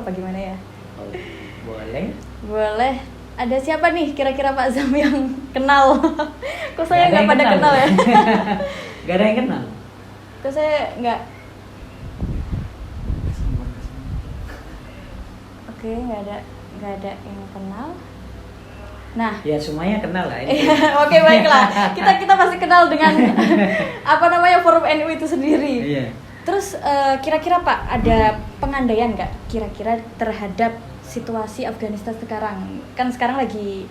apa gimana ya? Oh, boleh. Boleh. Ada siapa nih kira-kira Pak Zam yang kenal? Kok saya nggak Gak ada yang pada kenal ya? Gak ada yang kenal. Kok saya nggak? Oke, nggak ada yang kenal. Nah, Ya semuanya kenal lah ini. oke baiklah. Kita pasti kenal dengan apa namanya Forum NU itu sendiri. Iya. Terus kira-kira Pak ada pengandaian nggak kira-kira terhadap situasi Afghanistan sekarang? Kan sekarang lagi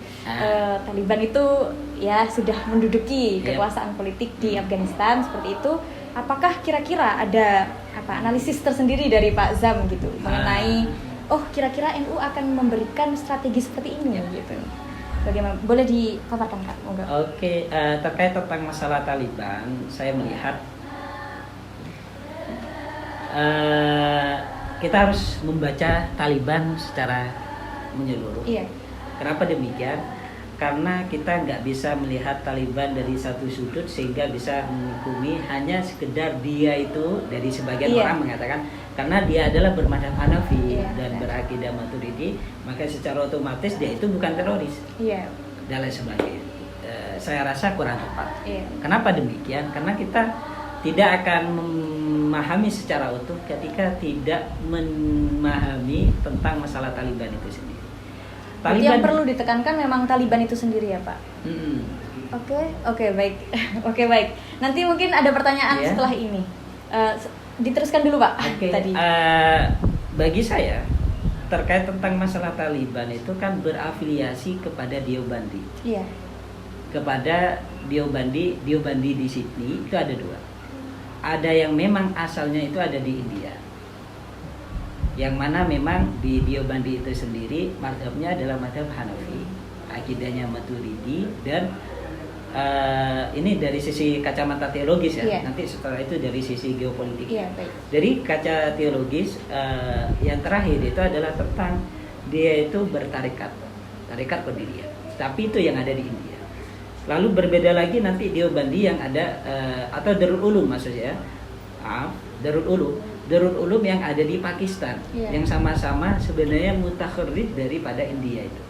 Taliban itu ya sudah menduduki kekuasaan politik di Afghanistan seperti itu. Apakah kira-kira ada analisis tersendiri dari Pak Zam gitu mengenai kira-kira NU akan memberikan strategi seperti ini gitu? Bagaimana? Boleh dipaparkan Kak? Moga. Oke, terkait tentang masalah Taliban, saya melihat kita harus membaca Taliban secara menyeluruh. Iya. Kenapa demikian? Karena kita nggak bisa melihat Taliban dari satu sudut sehingga bisa menghukumi hanya sekedar dia itu dari sebagian orang mengatakan karena dia adalah bermadzhab Hanafi dan berakidah Maturidi, maka secara otomatis dia itu bukan teroris. Iya. Dan lain sebagainya. Saya rasa kurang tepat. Iya. Kenapa demikian? Karena kita tidak akan memahami secara utuh ketika tidak memahami tentang masalah Taliban itu sendiri. Berarti yang perlu ditekankan memang Taliban itu sendiri ya Pak? Oke, baik. Oke, baik. Nanti mungkin ada pertanyaan setelah ini. Diteruskan dulu Pak. Tadi. Bagi saya terkait tentang masalah Taliban itu kan berafiliasi kepada Deobandi. Iya. Kepada Deobandi di Sydney itu ada dua. Ada yang memang asalnya itu ada di India. Yang mana memang di Deobandi itu sendiri mazhabnya adalah mazhab Hanafi, akidahnya Maturidi dan ini dari sisi kacamata teologis ya. Nanti setelah itu dari sisi geopolitik. Baik. Dari kaca teologis yang terakhir itu adalah tentang dia itu tarekat Qadiriyah. Tapi itu yang ada di India. Lalu berbeda lagi nanti Deobandi yang ada atau Darul Ulum maksudnya. Darul Ulum yang ada di Pakistan yang sama-sama sebenarnya mutakharrid daripada India itu.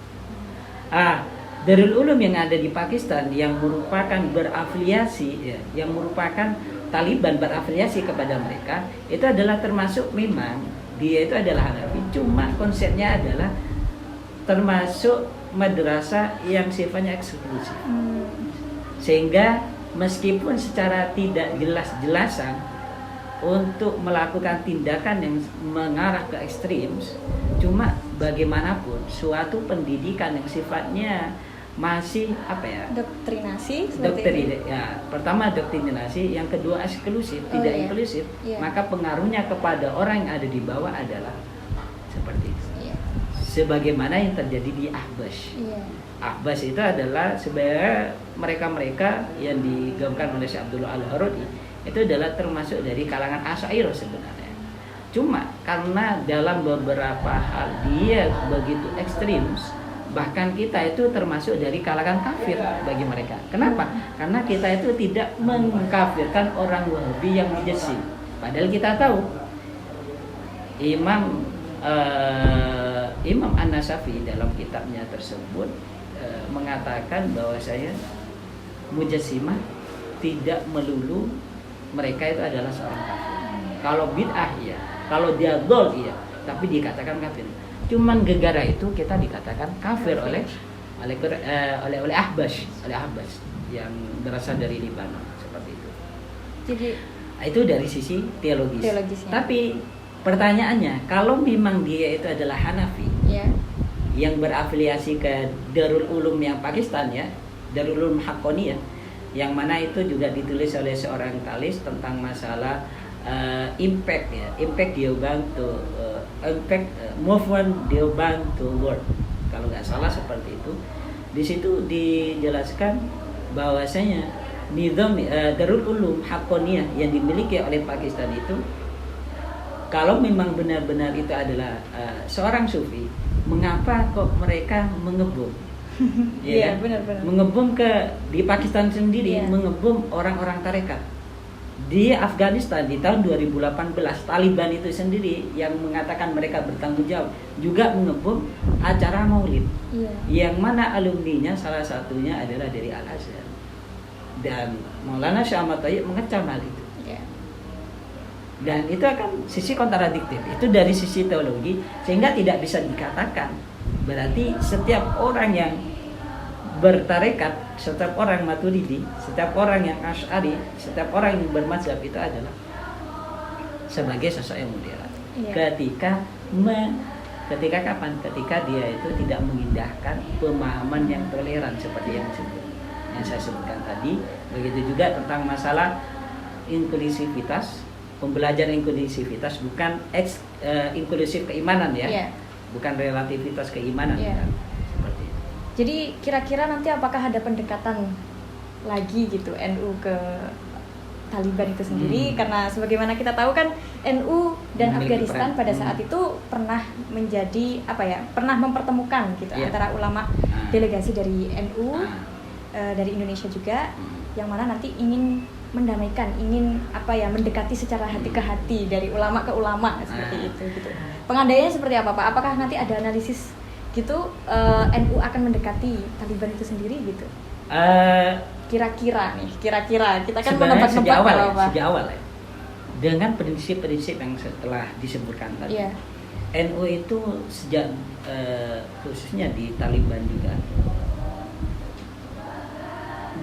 Darul Ulum yang ada di Pakistan yang merupakan berafiliasi yang merupakan Taliban berafiliasi kepada mereka itu adalah termasuk memang dia itu adalah Hanafi, cuma konsepnya adalah termasuk madrasah yang sifatnya eksklusif. Sehingga meskipun secara tidak jelas-jelasan untuk melakukan tindakan yang mengarah ke ekstrim, cuma bagaimanapun suatu pendidikan yang sifatnya masih doktrinasi pertama doktrinasi, yang kedua eksklusif, tidak inklusif, maka pengaruhnya kepada orang yang ada di bawah adalah seperti itu. Sebagaimana yang terjadi di Ahbas. Ahbas itu adalah sebenarnya mereka yang digaungkan oleh Syekh Abdullah Al-Harudi itu adalah termasuk dari kalangan Asy'ariyah sebenarnya. Cuma karena dalam beberapa hal dia begitu ekstrim, bahkan kita itu termasuk dari kalangan kafir bagi mereka. Kenapa? Karena kita itu tidak mengkafirkan orang Wahabi yang mujassim. Padahal kita tahu Imam An-Nasafi dalam kitabnya tersebut mengatakan bahwasanya mujassimah tidak melulu mereka itu adalah seorang kafir. Kalau bid'ah iya, kalau dia dhol iya, tapi dikatakan kafir. Cuman gegara itu kita dikatakan kafir oleh Ahbas yang berasal dari Libanon seperti itu. Jadi itu dari sisi teologisnya. Tapi pertanyaannya, kalau memang dia itu adalah Hanafi, yang berafiliasi ke Darul Ulum yang Pakistan ya, Darul Ulum Haqqaniyah, yang mana itu juga ditulis oleh seorang talis tentang masalah impact Deoband to movement Deoband to world, kalau nggak salah seperti itu. Di situ dijelaskan bahwasanya nizam Darul Ulum Haqqaniyah yang dimiliki oleh Pakistan itu, kalau memang benar-benar itu adalah seorang sufi, mengapa kok mereka mengebom? Benar-benar. Mengebom di Pakistan sendiri, mengebom orang-orang tarekat. di Afghanistan di tahun 2018 Taliban itu sendiri yang mengatakan mereka bertanggung jawab juga mengebom acara Maulid, yang mana alumninya salah satunya adalah dari Al-Azhar, dan Maulana Syekh Ahmad Thayyib mengecam hal itu. Dan itu akan sisi kontradiktif itu dari sisi teologi, sehingga tidak bisa dikatakan berarti setiap orang yang bertarekat, setiap orang Maturidi, setiap orang yang Asy'ari, setiap orang yang bermadzhab itu adalah sebagai sosok yang moderat. Ketika kapan? Ketika dia itu tidak mengindahkan pemahaman yang toleran seperti yang saya sebutkan tadi. Begitu juga tentang masalah inklusivitas, pembelajaran inklusivitas, bukan inklusif keimanan ya, bukan relativitas keimanan. Seperti itu. Jadi kira-kira nanti apakah ada pendekatan lagi gitu NU ke Taliban itu sendiri? Karena sebagaimana kita tahu kan NU dan Afghanistan pada saat itu pernah menjadi pernah mempertemukan gitu antara ulama delegasi dari NU dari Indonesia juga, yang mana nanti ingin mendamaikan, ingin mendekati secara hati ke hati dari ulama ke ulama seperti itu gitu. Pengandaiannya seperti apa Pak? Apakah nanti ada analisis gitu NU akan mendekati Taliban itu sendiri gitu? Kira-kira kita kan menebak-nebak sejak awal ya. Dengan prinsip-prinsip yang setelah disebutkan tadi. NU itu sejak khususnya di Taliban juga,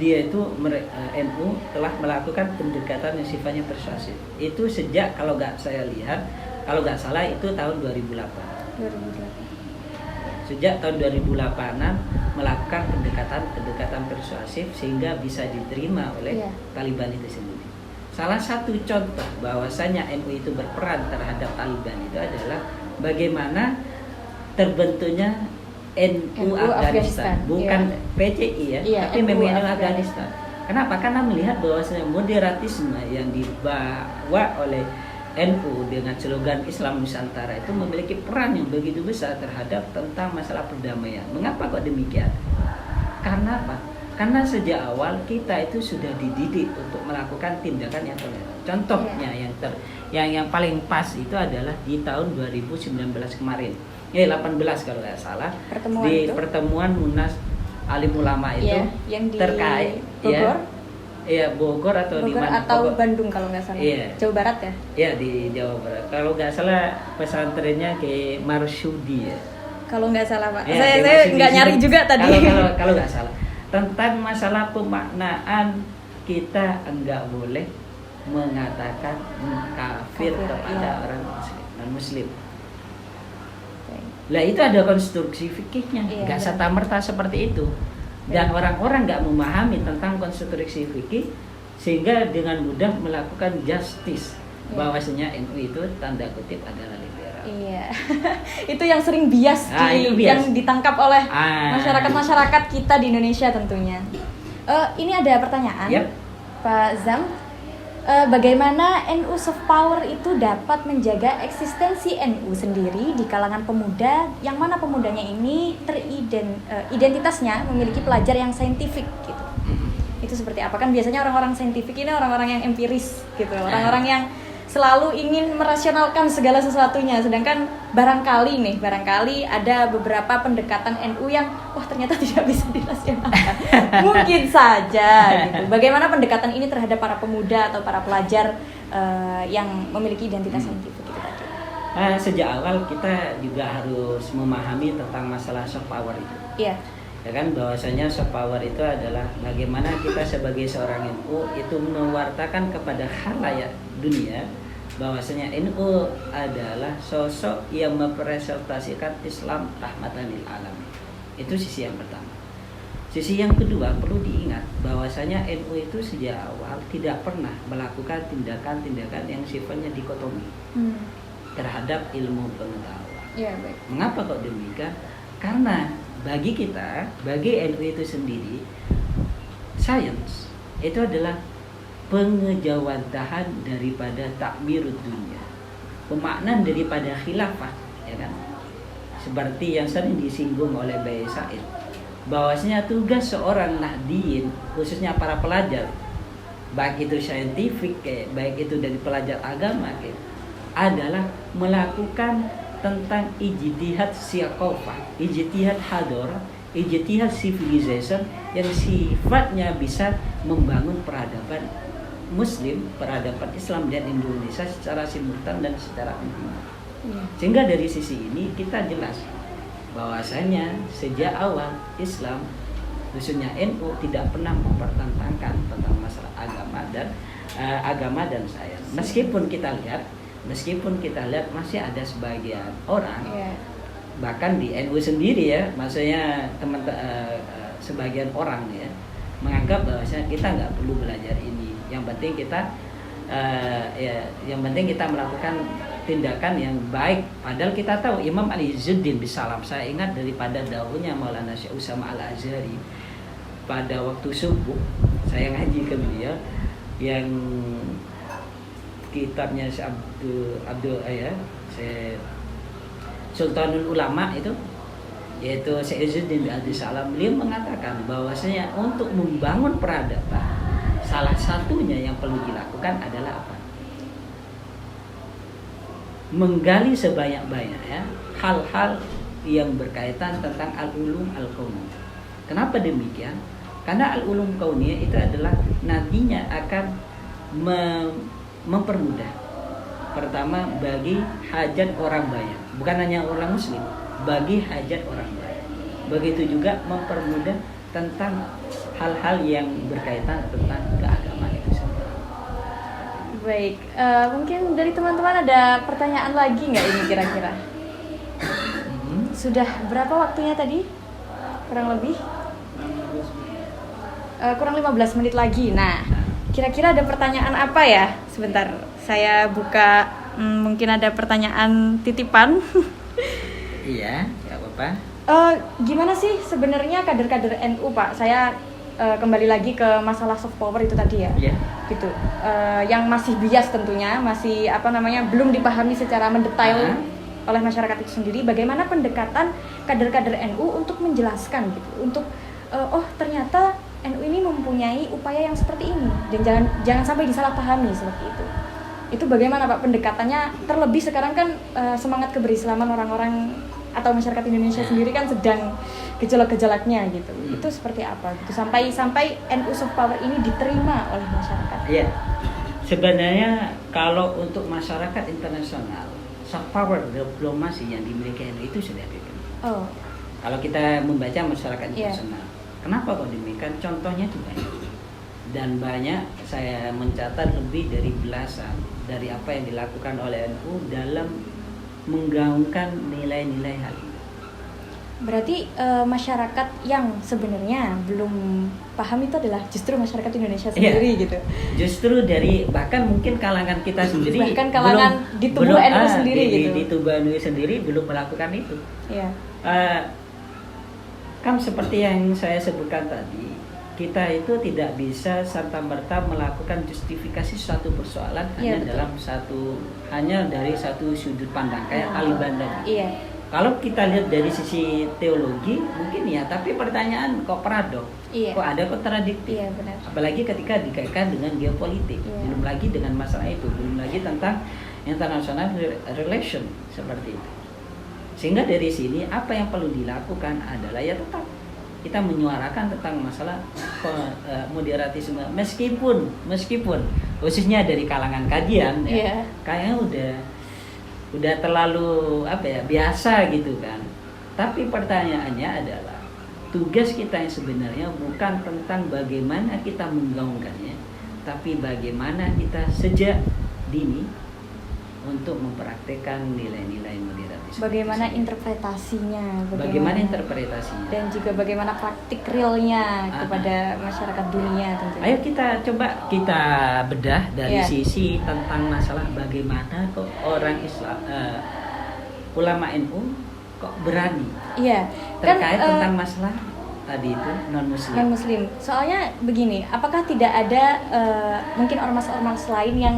dia itu NU telah melakukan pendekatan yang sifatnya persuasif. Itu sejak kalau nggak salah itu tahun 2008. Sejak tahun 2008-an melakukan pendekatan persuasif sehingga bisa diterima oleh Taliban itu sendiri. Salah satu contoh bahwasanya NU itu berperan terhadap Taliban itu adalah bagaimana terbentuknya NU Afghanistan, bukan PCI tapi memang NU Afghanistan. Kenapa? Karena melihat bahwasanya moderatisme yang dibawa oleh NU dengan slogan Islam Nusantara itu memiliki peran yang begitu besar terhadap tentang masalah perdamaian. Mengapa kok demikian? Karena apa? Karena sejak awal kita itu sudah dididik untuk melakukan tindakan yang toleran. Contohnya yang paling pas itu adalah di tahun 2019 kemarin. 18 kalau nggak salah, pertemuan Munas Alim Ulama itu yang di terkait Bogor. Bogor atau di mana? Atau Bandung kalau nggak salah. Jawa Barat ya? Iya, di Jawa Barat. Kalau nggak salah pesantrennya ke Marsudi ya. Kalau nggak salah Pak. Saya nggak nyari juga tadi. Kalau nggak salah. Tentang masalah pemaknaan, kita enggak boleh mengatakan kafir kepada orang non-muslim. Lah itu ada konstruksi fikihnya, nggak serta-merta seperti itu. Dan orang-orang nggak memahami tentang konstruksi fikih sehingga dengan mudah melakukan justice bahwasanya NU itu tanda kutip adalah liberal. Itu yang sering bias yang ditangkap oleh masyarakat kita di Indonesia tentunya. Ini ada pertanyaan, Pak Zam. Bagaimana NU soft power itu dapat menjaga eksistensi NU sendiri di kalangan pemuda, yang mana pemudanya ini identitasnya memiliki pelajar yang saintifik gitu. Itu seperti apa? Kan biasanya orang-orang saintifik ini orang-orang yang empiris gitu, orang-orang yang selalu ingin merasionalkan segala sesuatunya, sedangkan barangkali ada beberapa pendekatan NU yang ternyata tidak bisa dirasionalkan. Mungkin saja gitu. Bagaimana pendekatan ini terhadap para pemuda atau para pelajar yang memiliki identitas saintifik itu tadi? Sejak awal kita juga harus memahami tentang masalah soft power itu. Ya kan, bahwasanya soft power itu adalah bagaimana kita sebagai seorang NU itu mewartakan kepada khalayak dunia bahwasanya NU adalah sosok yang merepresentasikan Islam rahmatan lil alamin. Itu sisi yang pertama. Sisi yang kedua, perlu diingat bahwasanya NU itu sejak awal tidak pernah melakukan tindakan-tindakan yang sifatnya dikotomi terhadap ilmu pengetahuan. Mengapa kok demikian? Karena bagi kita, bagi NU itu sendiri, sains itu adalah pengejawantahan daripada takmirud dunia, pemaknaan daripada khilafah, ya kan? Seperti yang sering disinggung oleh Bayi Said, bahwasanya tugas seorang nahdiyin, khususnya para pelajar, baik itu saintifik baik itu dari pelajar agama adalah melakukan tentang ijtihad siaqafah, ijtihad hador, ijtihad civilization yang sifatnya bisa membangun peradaban Muslim, peradaban Islam dan Indonesia secara simultan dan secara umum. Sehingga dari sisi ini kita jelas bahwasanya sejak awal Islam khususnya NU tidak pernah mempertentangkan tentang masalah agama dan sains. Meskipun kita lihat masih ada sebagian orang bahkan di NU sendiri ya, maksudnya sebagian orang ya menganggap bahwasanya kita nggak perlu belajar ini. Yang penting kita melakukan tindakan yang baik. Padahal kita tahu Imam Ali Izzuddin Bisalam, saya ingat daripada dahulunya Maulana Syekh Usama Al-Azhari pada waktu subuh saya ngaji ke beliau yang kitabnya Sultanul Ulama itu, yaitu Syekh Izzuddin Bisalam, beliau mengatakan bahwasanya untuk membangun peradaban salah satunya yang perlu dilakukan adalah apa? Menggali sebanyak-banyaknya hal-hal yang berkaitan tentang al-ulum al-kauniyah. Kenapa demikian? Karena al-ulum kauniyah itu adalah nantinya akan mempermudah. Pertama, bagi hajat orang banyak, bukan hanya orang muslim, bagi hajat orang banyak. Begitu juga mempermudah tentang hal-hal yang berkaitan tentang keagamaan itu sendiri. Baik, mungkin dari teman-teman ada pertanyaan lagi nggak ini kira-kira? Sudah berapa waktunya tadi? Kurang lebih? Kurang 15 menit lagi. Nah, kira-kira ada pertanyaan apa ya? Sebentar, saya buka. Mungkin ada pertanyaan titipan. Iya, nggak apa-apa. Gimana sih sebenarnya kader-kader NU, Pak? Saya kembali lagi ke masalah soft power itu tadi ya. Yeah. Gitu. Yang masih bias tentunya, masih belum dipahami secara mendetail oleh masyarakat itu sendiri. Bagaimana pendekatan kader-kader NU untuk menjelaskan gitu, untuk ternyata NU ini mempunyai upaya yang seperti ini dan jangan sampai disalahpahami seperti itu. Itu bagaimana Pak pendekatannya? Terlebih sekarang kan semangat keberislaman orang-orang atau masyarakat Indonesia sendiri kan sedang gejolak-gejolaknya gitu. Itu seperti apa gitu sampai NU soft power ini diterima oleh masyarakat? Iya. Sebenarnya kalau untuk masyarakat internasional, soft power diplomasi yang dimiliki NU itu sudah dikenal. Kalau kita membaca masyarakat internasional, kenapa kok demikian? Contohnya itu banyak. Dan banyak, saya mencatat lebih dari belasan dari apa yang dilakukan oleh NU dalam menggaungkan nilai-nilai hal ini. Berarti masyarakat yang sebenarnya belum paham itu adalah justru masyarakat Indonesia sendiri gitu. Justru dari bahkan mungkin kalangan kita sendiri, bahkan kalangan di tubuh NU sendiri gitu. Di tubuh NU sendiri belum melakukan itu. Iya. Kan seperti yang saya sebutkan tadi, kita itu tidak bisa serta-merta melakukan justifikasi suatu persoalan hanya dari satu sudut pandang kayak Taliban tadi. Iya. Kalau kita lihat dari sisi teologi mungkin ya, tapi pertanyaan kok paradok, kok ada kontradiktif. Iya, benar. Apalagi ketika dikaitkan dengan geopolitik, belum lagi dengan masalah itu, belum lagi tentang international relation seperti itu. Sehingga dari sini apa yang perlu dilakukan adalah ya tetap kita menyuarakan tentang masalah moderatisme, meskipun khususnya dari kalangan kajian kayaknya udah terlalu biasa gitu kan. Tapi pertanyaannya adalah tugas kita yang sebenarnya bukan tentang bagaimana kita menggaungkannya, tapi bagaimana kita sejak dini untuk mempraktekkan nilai-nilai moderatisme. Bagaimana interpretasinya? Dan juga bagaimana praktik realnya kepada masyarakat dunia tentunya. Ayo kita bedah dari sisi tentang masalah bagaimana kok orang Islam, ulama NU kok berani terkait tentang masalah tadi itu non muslim. Soalnya begini, apakah tidak ada mungkin ormas-ormas lain yang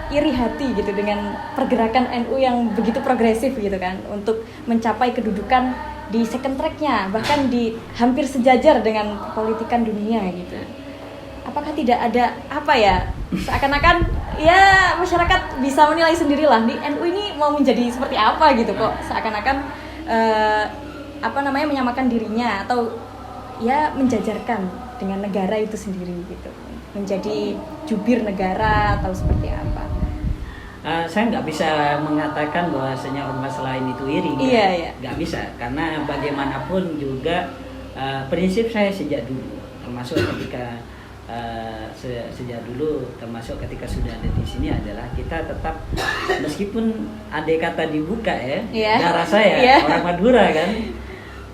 iri hati gitu dengan pergerakan NU yang begitu progresif gitu kan, untuk mencapai kedudukan di second track-nya, bahkan di hampir sejajar dengan politikan dunia gitu. apakah tidak ada apa ya, seakan-akan ya masyarakat bisa menilai sendirilah nih NU ini mau menjadi seperti apa gitu, kok seakan-akan menyamakan dirinya atau ya menjajarkan dengan negara itu sendiri gitu, menjadi jubir negara atau seperti apa. Saya nggak bisa mengatakan bahwasanya ormas lain itu iri, nggak bisa, karena bagaimanapun juga prinsip saya sejak dulu, termasuk ketika sudah ada di sini adalah kita tetap, meskipun andai kata dibuka darah saya orang Madura kan,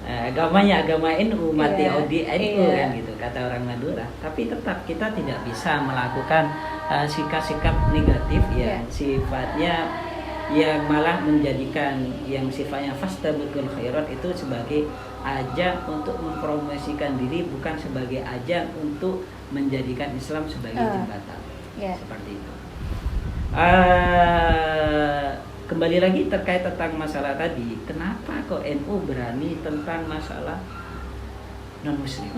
agamanya agama NU, mati Odi NU kan gitu kata orang Madura, tapi tetap kita tidak bisa melakukan sikap-sikap negatif yang sifatnya yang malah menjadikan yang sifatnya fastabiqul khairat itu sebagai ajang untuk mempromosikan diri, bukan sebagai ajang untuk menjadikan Islam sebagai jembatan. Seperti itu. Kembali lagi terkait tentang masalah tadi, kenapa kok NU berani tentang masalah non-muslim?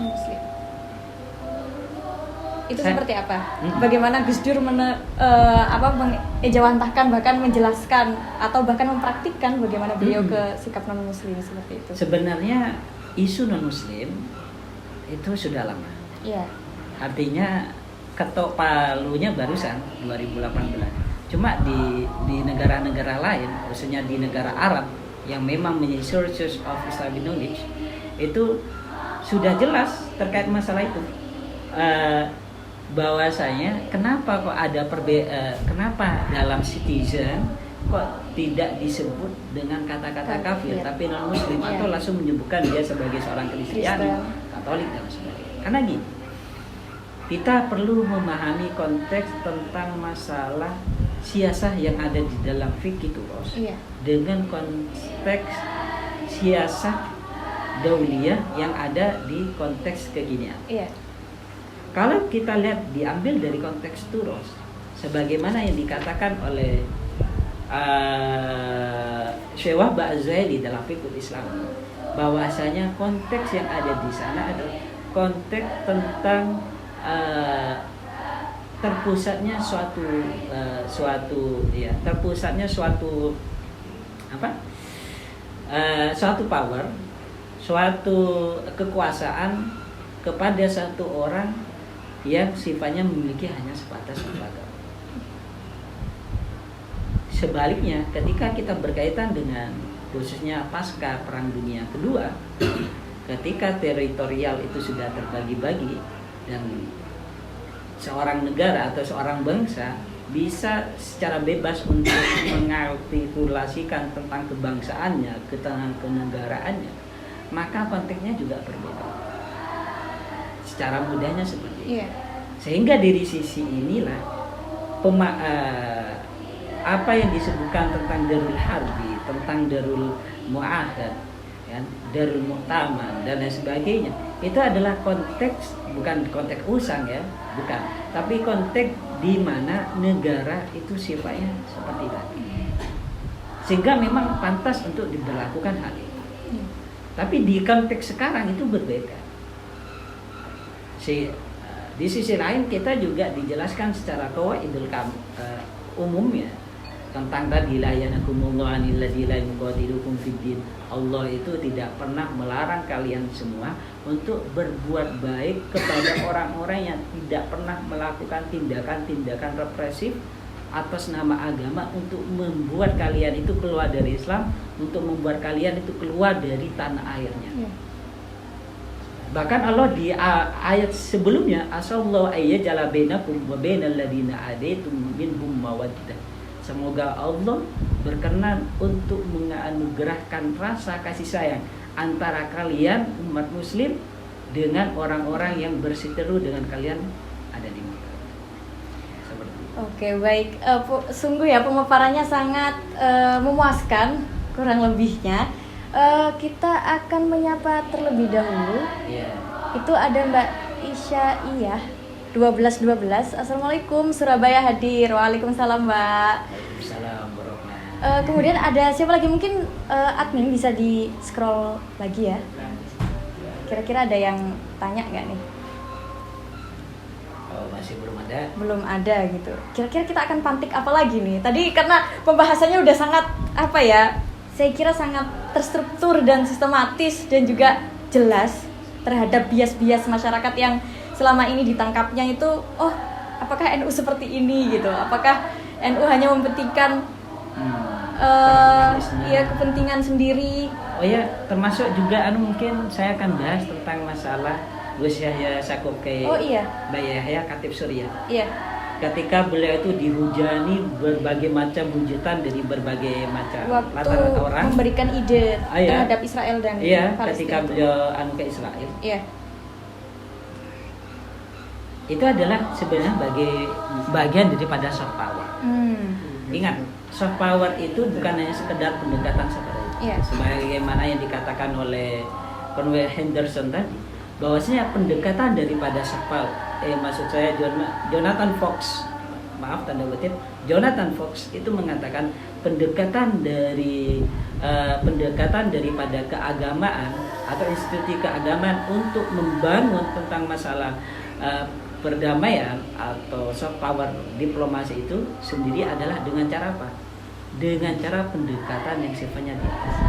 Itu seperti apa? Bagaimana Gus Dur mengejawantahkan, bahkan menjelaskan atau bahkan mempraktikkan bagaimana beliau ke sikap non-muslim seperti itu? Sebenarnya isu non-muslim itu sudah lama. Artinya ketok palunya barusan 2018. Cuma di negara-negara lain, khususnya di negara Arab yang memang menjadi sources of Islamic knowledge, itu sudah jelas terkait masalah itu. Bahwasanya kenapa kok ada kenapa dalam citizen kok tidak disebut dengan kata-kata kafir tapi non muslim, atau langsung menyebutkan dia sebagai seorang Kristiani, Katolik dan sebagainya. Karena gini, kita perlu memahami konteks tentang masalah siasah yang ada di dalam fikih turos dengan konteks siasah dauliyah yang ada di konteks kekinian. Kalau kita lihat diambil dari konteks turos, sebagaimana yang dikatakan oleh Syekh Wahbah Az-Zaili dalam Fiqhul Islam, bahwasanya konteks yang ada di sana adalah konteks tentang terpusatnya suatu power, suatu kekuasaan kepada satu orang yang sifatnya memiliki hanya sebatas lembaga. Sebaliknya, ketika kita berkaitan dengan khususnya pasca Perang Dunia Kedua, ketika teritorial itu sudah terbagi-bagi dan seorang negara atau seorang bangsa bisa secara bebas untuk mengartikulasikan tentang kebangsaannya, tentang kenegaraannya, maka konteksnya juga berbeda. Secara mudahnya seperti itu. Sehingga dari sisi inilah apa yang disebutkan tentang Darul Harbi, tentang Darul Mu'ahad, Darul Mu'taman dan lain sebagainya, itu adalah konteks, bukan konteks usang bukan, tapi konteks di mana negara itu sifatnya seperti tadi, sehingga memang pantas untuk diberlakukan hal itu. Tapi di konteks sekarang itu berbeda. Di sisi lain kita juga dijelaskan secara qawaidul umumnya tentang tadi la yanakumullahu anil ladzi la yuqatilukum fiddin. Allah itu tidak pernah melarang kalian semua untuk berbuat baik kepada orang-orang yang tidak pernah melakukan tindakan-tindakan represif atas nama agama untuk membuat kalian itu keluar dari Islam, untuk membuat kalian itu keluar dari tanah airnya. Bahkan Allah di ayat sebelumnya, asallahu ayyajala bainakum wa bainal ladina adaitum minhum mawaddah. Semoga Allah berkenan untuk menganugerahkan rasa kasih sayang antara kalian umat muslim dengan orang-orang yang berseteru dengan kalian ada di Mekah. Seperti itu. Oke, baik. Sungguh ya pemaparannya sangat memuaskan kurang lebihnya. Kita akan menyapa terlebih dahulu. Itu ada Mbak Isya 1212. Assalamualaikum, Surabaya hadir. Waalaikumsalam Mbak. Waalaikumsalam warahmatullahi. Kemudian ada siapa lagi, mungkin admin bisa di scroll lagi ya. Kira-kira ada yang tanya nggak nih? masih belum ada. Belum ada gitu. Kira-kira kita akan pantik apa lagi nih? Tadi karena pembahasannya udah sangat apa ya? Saya kira sangat terstruktur dan sistematis dan juga jelas terhadap bias-bias masyarakat yang selama ini ditangkapnya itu, oh, apakah NU seperti ini gitu? Apakah NU hanya mementingkan kepentingan sendiri? Oh ya, termasuk juga mungkin saya akan bahas tentang masalah Gus Yahya Sakop ke Mbak Yahya Khatib Surya. Iya. Ketika beliau itu dihujani berbagai macam hujatan dari berbagai macam latar orang, memberikan ide terhadap Israel dan Palestina. Ketika beliau ke Israel. Iya. Itu adalah sebenarnya bagian daripada soft power. Ingat, soft power itu bukan hanya sekedar pendekatan seperti itu. Yeah. Sebagaimana yang dikatakan oleh Conway Henderson tadi, bahwasanya pendekatan daripada soft power, maksud saya Jonathan Fox, maaf tanda kutip, Jonathan Fox itu mengatakan pendekatan daripada keagamaan atau institusi keagamaan untuk membangun tentang masalah perdamaian atau soft power diplomasi itu sendiri adalah dengan cara apa? Dengan cara pendekatan yang sifatnya diatas.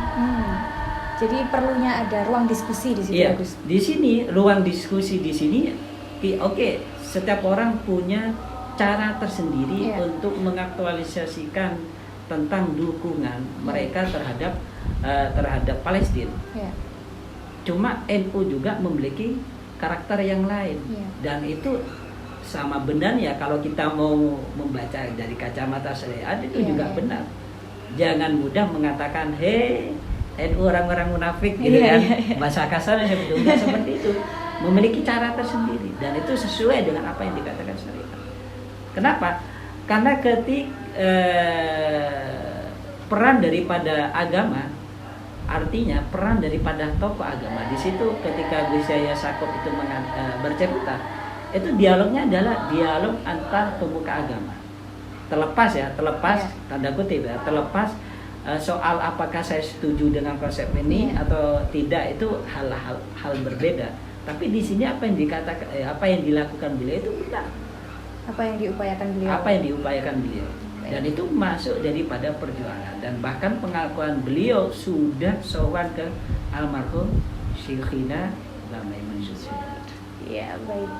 Jadi perlunya ada ruang diskusi di situ. Iya, di sini ruang diskusi di sini, oke, setiap orang punya cara tersendiri untuk mengaktualisasikan tentang dukungan mereka terhadap Palestina. Cuma NU juga memiliki karakter yang lain, dan itu sama benarnya kalau kita mau membaca dari kacamata syariat itu juga benar. Jangan mudah mengatakan NU orang-orang munafik gitu kan. Bahasa kasarnya sebetulnya seperti itu. Memiliki cara tersendiri dan itu sesuai dengan apa yang dikatakan syariat. Kenapa? Karena peran daripada agama, artinya peran daripada tokoh agama di situ ketika Gus Yahya Sakop itu bercerita, itu dialognya adalah dialog antar pemuka agama. Terlepas tanda kutip ya, terlepas soal apakah saya setuju dengan konsep ini atau tidak, itu hal berbeda. Tapi di sini apa yang dikatakan, apa yang dilakukan beliau itu benar. Apa yang diupayakan beliau. Dan itu masuk daripada perjuangan, dan bahkan pengakuan beliau sudah sowan ke almarhum Syekhina Lamai Mansur. Ya, baik.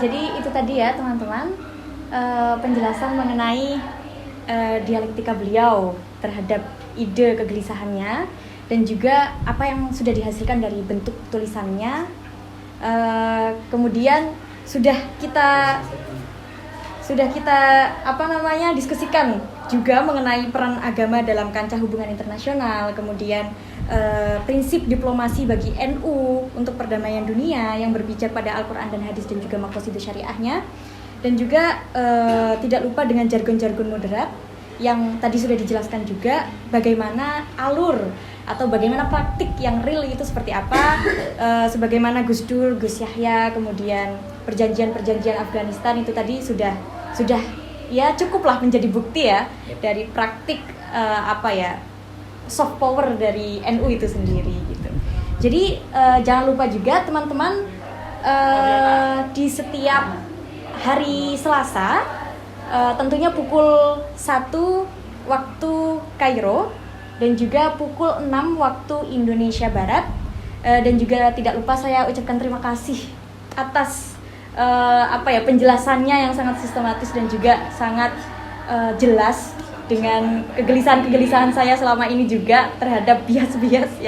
Jadi itu tadi ya teman-teman, penjelasan mengenai dialektika beliau terhadap ide kegelisahannya dan juga apa yang sudah dihasilkan dari bentuk tulisannya. Kemudian sudah kita diskusikan juga mengenai peran agama dalam kancah hubungan internasional, kemudian prinsip diplomasi bagi NU untuk perdamaian dunia yang berpijak pada Al-Quran dan hadis dan juga maqasid syariahnya, dan juga tidak lupa dengan jargon-jargon moderat yang tadi sudah dijelaskan juga bagaimana alur atau bagaimana praktik yang real itu seperti apa, sebagaimana Gus Dur, Gus Yahya, kemudian perjanjian Afghanistan itu tadi sudah ya cukuplah menjadi bukti ya dari praktik soft power dari NU itu sendiri gitu. Jadi jangan lupa juga teman-teman, di setiap hari Selasa tentunya pukul 1 waktu Kairo dan juga pukul 6 waktu Indonesia Barat, dan juga tidak lupa saya ucapkan terima kasih atas penjelasannya yang sangat sistematis dan juga sangat jelas dengan kegelisahan saya selama ini juga terhadap bias-bias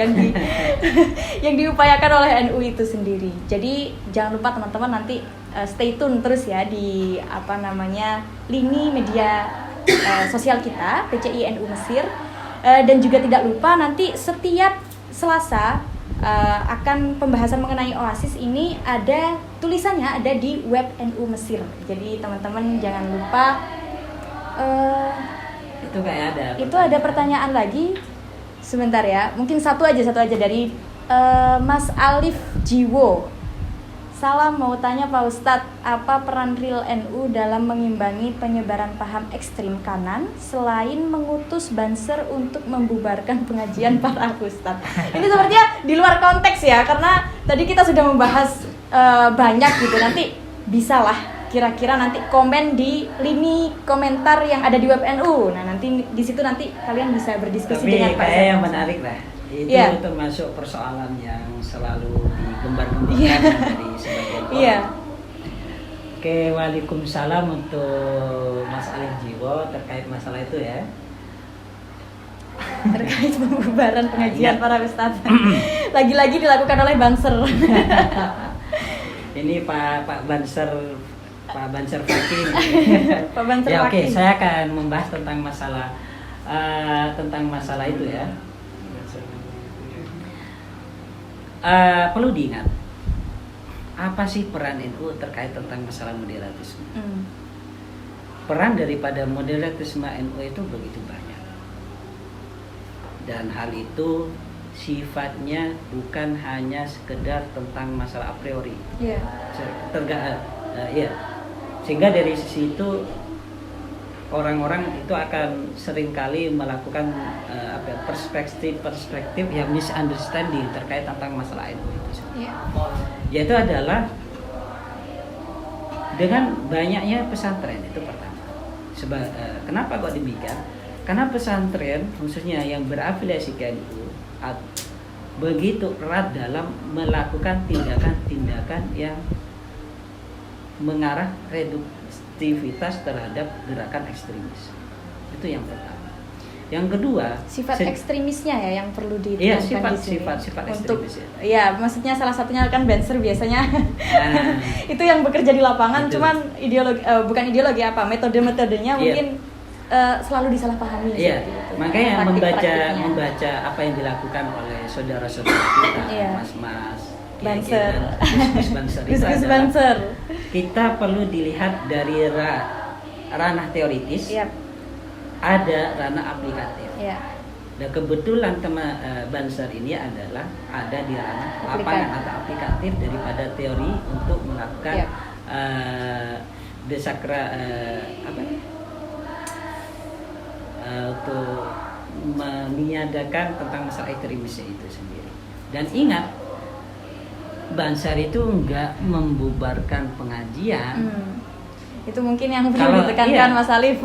yang diupayakan oleh NU itu sendiri. Jadi jangan lupa teman-teman nanti stay tune terus ya di lini media sosial kita PCI NU Mesir, dan juga tidak lupa nanti setiap Selasa akan pembahasan mengenai Oasis ini ada tulisannya ada di web NU Mesir. Jadi teman-teman jangan lupa. Itu ada pertanyaan lagi. Sebentar ya, mungkin satu aja dari Mas Alif Jiwo. Salam, mau tanya Pak Ustadz, apa peran real NU dalam mengimbangi penyebaran paham ekstrim kanan selain mengutus banser untuk membubarkan pengajian para ustadz? Ini sepertinya di luar konteks ya, karena tadi kita sudah membahas banyak gitu. Nanti bisalah kira-kira nanti komen di lini komentar yang ada di web NU. Nah nanti di situ nanti kalian bisa berdiskusi dengan Pak Zam. Tapi yang menarik lah, itu termasuk persoalan yang selalu digembar-gemborkan dari sebagian orang. Oke, waalaikumsalam untuk Mas Alif Jiwo terkait masalah itu ya. Terkait pembubaran pengajian para ustadz. Lagi-lagi dilakukan oleh Banser. Ini Pak Banser Fakih. Pak Banser ya, Fakih. Oke, saya akan membahas tentang masalah itu ya. Perlu diingat, apa sih peran NU terkait tentang masalah moderatisme? Peran daripada moderatisme NU itu begitu banyak, dan hal itu sifatnya bukan hanya sekedar tentang masalah a priori. Sehingga dari sisi itu orang-orang itu akan seringkali melakukan perspektif yang misunderstanding terkait tentang masalah NU itu. Yaitu adalah dengan banyaknya pesantren, itu pertama. Kenapa kok demikian? Karena pesantren khususnya yang berafiliasi ke NU begitu erat dalam melakukan tindakan-tindakan yang mengarah reduktivitas terhadap gerakan ekstremis. Itu yang pertama. Yang kedua, sifat ekstremisnya ya yang perlu ditekankan di sini. Sifat untuk ekstremis. Ya, maksudnya salah satunya kan Banser biasanya itu yang bekerja di lapangan, itu. Cuman bukan ideologi metode-metodenya mungkin selalu disalahpahami. Makanya membaca apa yang dilakukan oleh saudara-saudara kita, mas-mas Banser, Gus Banser. Kita perlu dilihat dari ranah teoritis, ada ranah aplikatif. Dan kebetulan teman Banser ini adalah ada di ranah lapangan atau aplikatif daripada teori untuk melakukan untuk meniadakan tentang masalah ekstremisme itu sendiri. Dan ingat, Banser itu enggak membubarkan pengajian. Itu mungkin yang perlu ditekankan Mas Alif.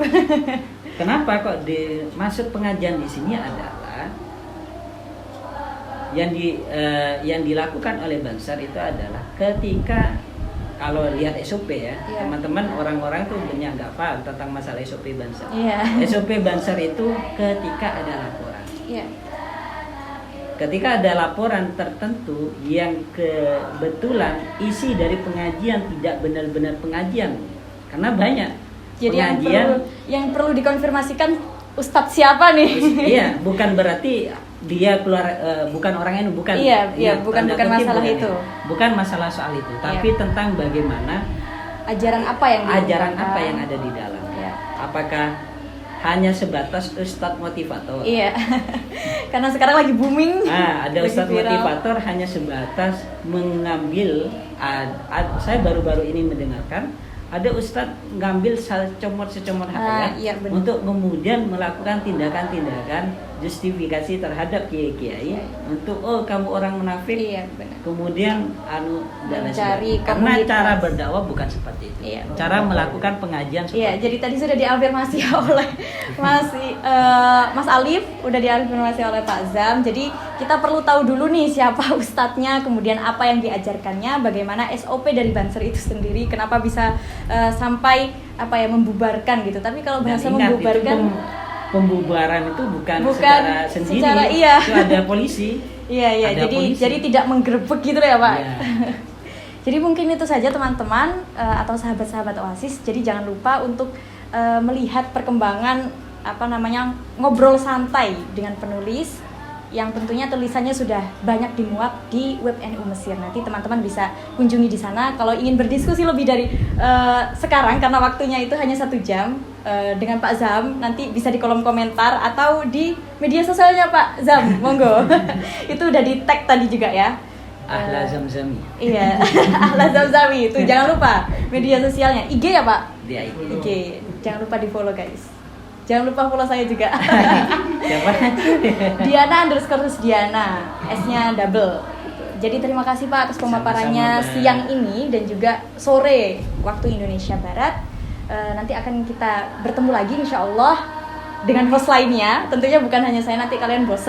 Kenapa kok maksud pengajian di sini adalah yang dilakukan oleh Banser itu adalah ketika kalau lihat SOP teman-teman, orang-orang tuh banyak nggak paham tentang masalah SOP Banser. SOP Banser itu ketika ada laporan. Ketika ada laporan tertentu yang kebetulan isi dari pengajian tidak benar-benar pengajian, karena banyak. Jadi yang perlu dikonfirmasikan Ustadz siapa nih? Bukan berarti dia keluar bukan orang NU, bukan. Bukan masalah itu. Bukan masalah soal itu, tapi tentang bagaimana ajaran apa yang ada di dalam. Apakah hanya sebatas ustadz motivator? Karena sekarang lagi booming. Ada ustadz motivator hanya sebatas mengambil. Saya baru-baru ini mendengarkan ada ustadz ngambil secomot untuk kemudian melakukan tindakan-tindakan justifikasi terhadap kiai-kiai untuk kamu orang munafik, kemudian mencari karena cara berdakwah bukan seperti itu, cara melakukan pengajian seperti itu. Jadi tadi sudah diafirmasi oleh Mas Alif, udah diafirmasi oleh Pak Zam. Jadi kita perlu tahu dulu nih siapa ustadznya, kemudian apa yang diajarkannya, bagaimana SOP dari Banser itu sendiri, kenapa bisa sampai membubarkan gitu. Tapi kalau bahasa membubarkan, pembubaran itu bukan secara sendiri, itu ada polisi. Jadi tidak menggerebek gitu ya Pak. Jadi mungkin itu saja teman-teman atau sahabat-sahabat Oasis. Jadi jangan lupa untuk melihat perkembangan ngobrol santai dengan penulis yang tentunya tulisannya sudah banyak dimuat di web NU Mesir. Nanti teman-teman bisa kunjungi di sana. Kalau ingin berdiskusi lebih dari sekarang, karena waktunya itu hanya 1 jam dengan Pak Zam, nanti bisa di kolom komentar atau di media sosialnya Pak Zam, monggo. Itu udah di tag tadi juga ya. Ahla Zamzami. Ahla Zamzami itu jangan lupa media sosialnya. IG ya Pak? IG. Jangan lupa di follow guys. Jangan lupa follow saya juga. Siapa? Diana_Rusdiana, S-nya double. Jadi terima kasih Pak atas pemaparannya Sama-sama, siang ini dan juga sore waktu Indonesia Barat. Nanti akan kita bertemu lagi insya Allah dengan host lainnya. Tentunya bukan hanya saya, nanti kalian bosan